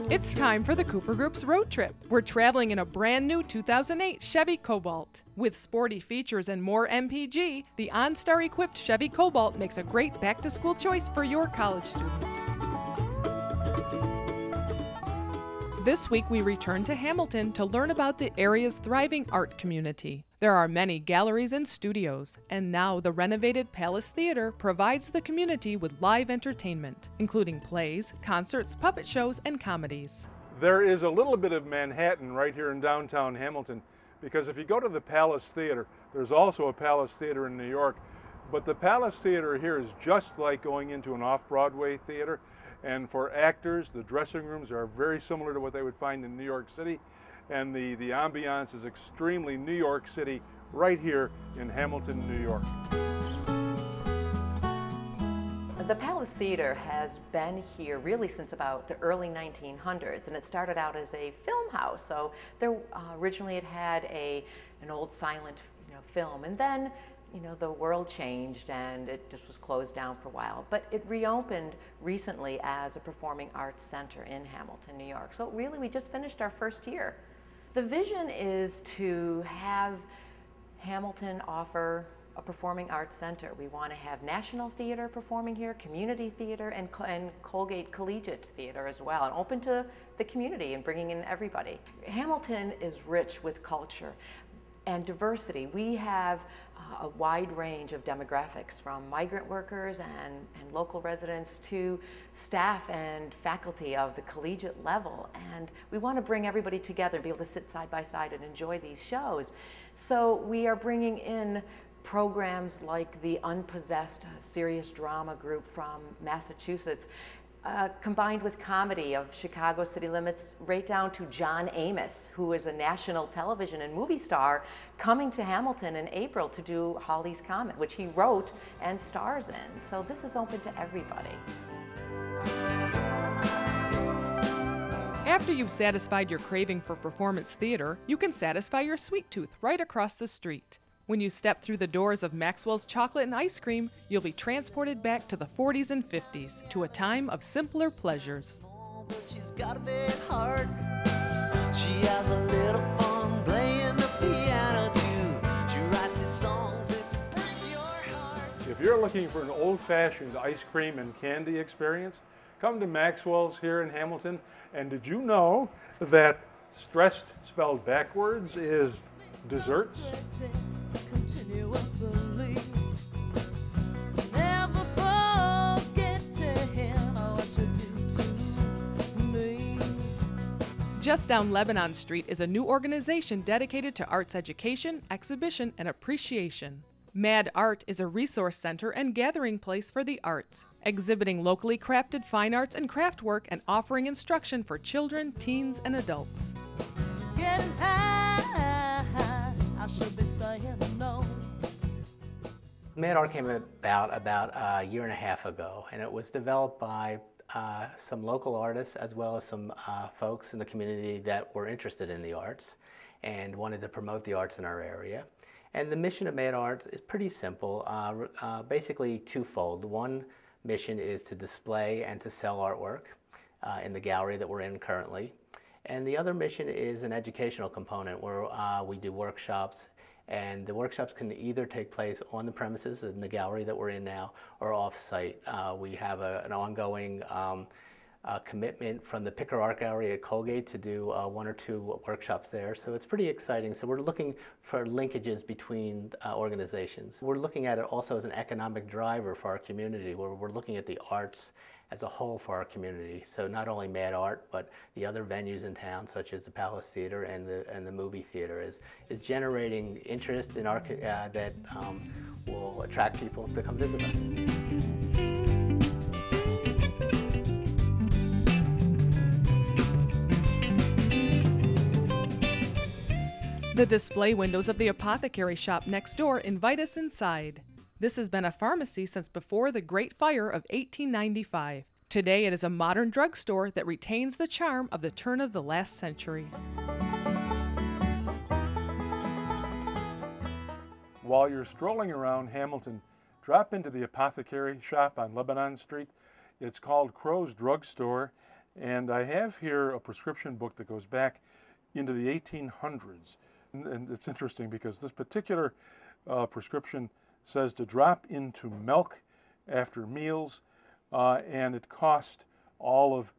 It's time for the Cooper Group's road trip. We're traveling in a brand new 2008 Chevy Cobalt. With sporty features and more MPG, the OnStar equipped Chevy Cobalt makes a great back-to-school choice for your college student. This week we return to Hamilton to learn about the area's thriving art community. There are many galleries and studios, and now the renovated Palace Theater provides the community with live entertainment, including plays, concerts, puppet shows, and comedies. There is a little bit of Manhattan right here in downtown Hamilton, because if you go to the Palace Theater, there's also a Palace Theater in New York, but the Palace Theater here is just like going into an off-Broadway theater. And for actors, the dressing rooms are very similar to what they would find in New York City. And the ambiance is extremely New York City right here in Hamilton, New York. The Palace Theater has been here really since about the early 1900s, and it started out as a film house. So there, originally it had an old silent film, and then the world changed and it just was closed down for a while. But it reopened recently as a performing arts center in Hamilton, New York. So really we just finished our first year. The vision is to have Hamilton offer a performing arts center. We want to have National Theater performing here, community theater, and Colgate Collegiate Theater as well, and open to the community and bringing in everybody. Hamilton is rich with culture and diversity. We have a wide range of demographics, from migrant workers and local residents to staff and faculty of the collegiate level. And we want to bring everybody together and be able to sit side by side and enjoy these shows. So we are bringing in programs like the Unpossessed serious drama group from Massachusetts, combined with comedy of Chicago City Limits, right down to John Amos, who is a national television and movie star, coming to Hamilton in April to do Hawley's Comet, which he wrote and stars in. So this is open to everybody. After you've satisfied your craving for performance theater, you can satisfy your sweet tooth right across the street. When you step through the doors of Maxwell's Chocolate and Ice Cream, you'll be transported back to the 40s and 50s, to a time of simpler pleasures. But she's got a big heart. She has a little fun playing the piano too. She writes these songs that break your heart. If you're looking for an old-fashioned ice cream and candy experience, come to Maxwell's here in Hamilton. And did you know that stressed spelled backwards is desserts? Never forget to hear what you do to me. Just down Lebanon Street is a new organization dedicated to arts education, exhibition, and appreciation. Mad Art is a resource center and gathering place for the arts, exhibiting locally crafted fine arts and craft work and offering instruction for children, teens, and adults. Getting high, I should be saying no. Mad Art came about a year and a half ago, and it was developed by some local artists as well as some folks in the community that were interested in the arts and wanted to promote the arts in our area. And the mission of Mad Art is pretty simple, basically twofold. One mission is to display and to sell artwork in the gallery that we're in currently. And the other mission is an educational component where we do workshops, and the workshops can either take place on the premises in the gallery that we're in now or off-site. We have an ongoing commitment from the Picker Art Gallery at Colgate to do 1 or 2 workshops there. So it's pretty exciting. So we're looking for linkages between organizations. We're looking at it also as an economic driver for our community, where we're looking at the arts as a whole for our community. So not only Mad Art, but the other venues in town, such as the Palace Theater and the movie theater, is generating interest in our that will attract people to come visit us. The display windows of the Apothecary Shop next door invite us inside. This has been a pharmacy since before the Great Fire of 1895. Today it is a modern drugstore that retains the charm of the turn of the last century. While you're strolling around Hamilton, drop into the Apothecary Shop on Lebanon Street. It's called Crow's Drugstore, And I have here a prescription book that goes back into the 1800s. And it's interesting because this particular prescription says to drop into milk after meals, and it cost all of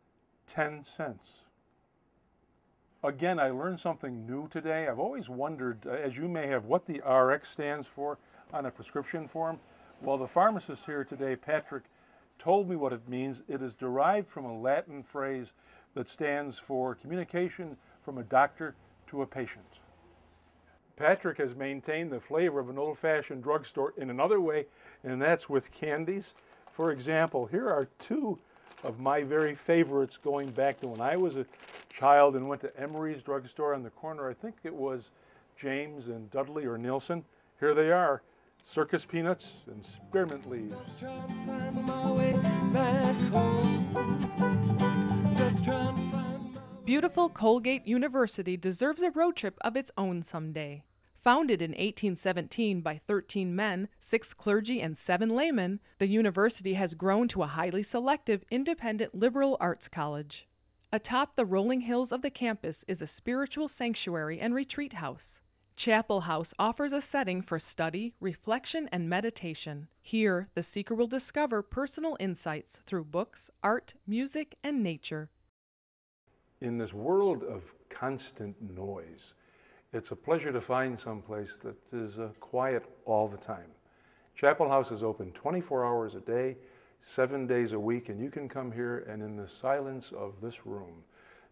10 cents. Again, I learned something new today. I've always wondered, as you may have, what the RX stands for on a prescription form. Well, the pharmacist here today, Patrick, told me what it means. It is derived from a Latin phrase that stands for communication from a doctor to a patient. Patrick has maintained the flavor of an old-fashioned drugstore in another way, and that's with candies. For example, here are two of my very favorites going back to when I was a child and went to Emery's drugstore on the corner. I think it was James and Dudley or Nielsen. Here they are, circus peanuts and spearmint leaves. Just trying to find my way back home. Just trying to find my Beautiful Colgate University deserves a road trip of its own someday. Founded in 1817 by 13 men, 6 clergy, and 7 laymen, the university has grown to a highly selective, independent liberal arts college. Atop the rolling hills of the campus is a spiritual sanctuary and retreat house. Chapel House offers a setting for study, reflection, and meditation. Here, the seeker will discover personal insights through books, art, music, and nature. In this world of constant noise, it's a pleasure to find someplace that is quiet all the time. Chapel House is open 24 hours a day, 7 days a week, and you can come here and in the silence of this room,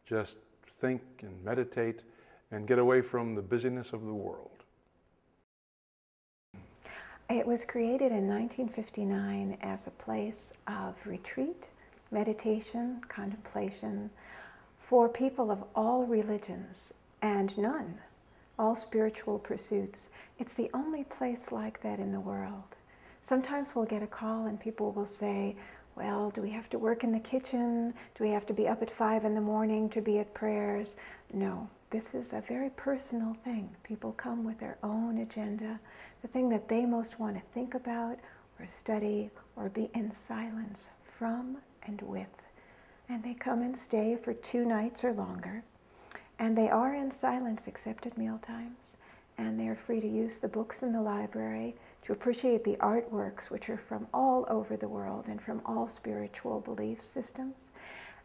just think and meditate and get away from the busyness of the world. It was created in 1959 as a place of retreat, meditation, contemplation for people of all religions and none. All spiritual pursuits. It's the only place like that in the world. Sometimes we'll get a call and people will say, well, do we have to work in the kitchen? Do we have to be up at 5 in the morning to be at prayers? No, this is a very personal thing. People come with their own agenda, the thing that they most want to think about or study or be in silence from and with. And they come and stay for 2 nights or longer. And they are in silence except at meal times. And they're free to use the books in the library, to appreciate the artworks which are from all over the world and from all spiritual belief systems,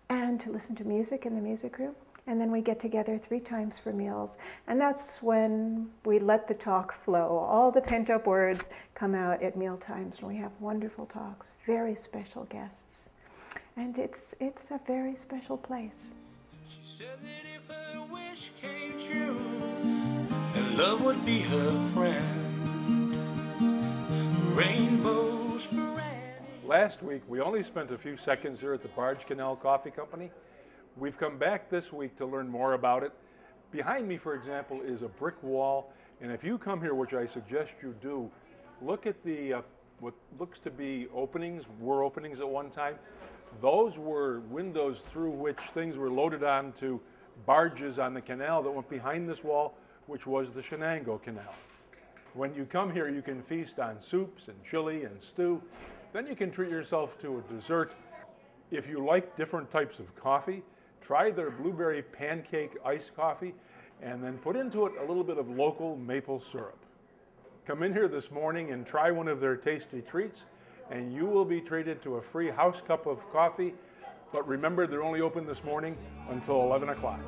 and to listen to music in the music room. And then we get together 3 times for meals. And that's when we let the talk flow. All the pent-up words come out at meal times. And we have wonderful talks, very special guests. And it's a very special place. She said that if her wish came true, and love would be her friend. Rainbows spread. Last week, we only spent a few seconds here at the Barge Canal Coffee Company. We've come back this week to learn more about it. Behind me, for example, is a brick wall, and if you come here, which I suggest you do, look at the what looks to be openings, were openings at one time. Those were windows through which things were loaded onto barges on the canal that went behind this wall, which was the Shenango Canal. When you come here, you can feast on soups and chili and stew. Then you can treat yourself to a dessert. If you like different types of coffee, try their blueberry pancake iced coffee, and then put into it a little bit of local maple syrup. Come in here this morning and try one of their tasty treats, and you will be treated to a free house cup of coffee. But remember, they're only open this morning until 11 o'clock.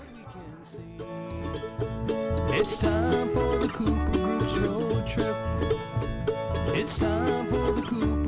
It's time for the Cooper Group's road trip. It's time for the Cooper